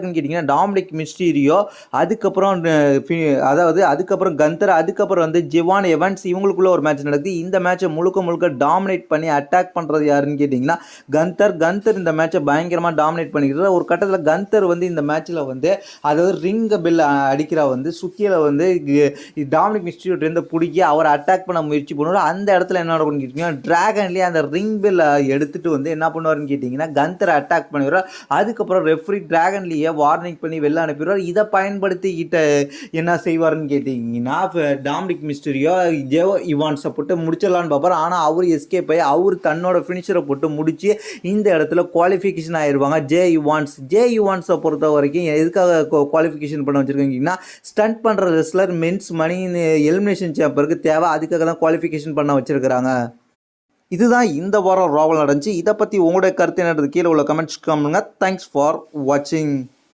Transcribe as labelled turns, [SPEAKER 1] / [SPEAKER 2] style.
[SPEAKER 1] யாருக்குன்னு கேட்டிங்கன்னா Dominic Mysterio, அதுக்கப்புறம் அதுக்கப்புறம் கந்தர், அதுக்கப்புறம் வந்து ஜிவான் எவன்ஸ் இவங்களுக்குள்ள ஒரு மேட்ச் நடக்குது. இந்த மேட்சை முழுக்க முழுக்க டாமினேட் பண்ணி அட்டாக் பண்ணுறது யாருன்னு கேட்டிங்கன்னா கந்தர். இந்த மேட்சை பயங்கரமாக டாமினேட் பண்ணிக்கிறது. ஒரு கட்டத்தில் கந்தர் வந்து இந்த மேட்ச்சில் வந்து அதாவது ரிங் பெல் அடிக்கிறா வந்து சுக்கியில் வந்து டாமினிக் மிஸ்டீரியோட்டேருந்து பிடிக்கி அவரை அட்டாக் பண்ண முயற்சி பண்ணுவார். அந்த இடத்துல என்ன நடக்கும்னு கேட்டிங்கன்னா டிராகன்லேயே அந்த ரிங் பெல் எடுத்துகிட்டு வந்து என்ன பண்ணுவார்னு கேட்டிங்கன்னா கந்தரை அட்டாக் பண்ணிடுவார். அதுக்கப்புறம் ரெஃப்ரி டிராகன்லேயே வார்னிங் பண்ணி வெளில அனுப்பிடுவார். இதை பயன்படுத்திக்கிட்ட என்ன செய்வார்னு கேட்டிங்கன்னா டாமினிக் மிஸ்டீரியோ ஜே இவான்ஸை போட்டு முடிச்சிடலான்னு பார்ப்பார். ஆனால் அவர் எஸ்கேப் ஆகி அவர் தன்னோட ஃபினிஷரை போட்டு முடிச்சு இந்த இடத்துல குவாலிஃபிகேஷன் ஆயிடுவாங்க. ஜே இவான்ஸை பொறுத்த வரைக்கும் எதுக்காக குவாலிஃபிகேஷன் பண்ண வச்சுருக்கீங்கன்னா ஸ்டண்ட் பண்ணுற ரெஸ்லர் மென்ஸ் மணி எலிமினேஷன் சாம்பருக்கு தேவை, அதுக்காக தான் குவாலிஃபிகேஷன் பண்ண வச்சுருக்கிறாங்க. இதுதான் இந்த வாரம் ராவல் நடந்துச்சு. இதை பற்றி உங்களுடைய கருத்து என்னது கீழே உள்ள கமெண்ட்ஸ் பண்ணுங்க. தேங்க்ஸ் ஃபார் வாட்சிங்.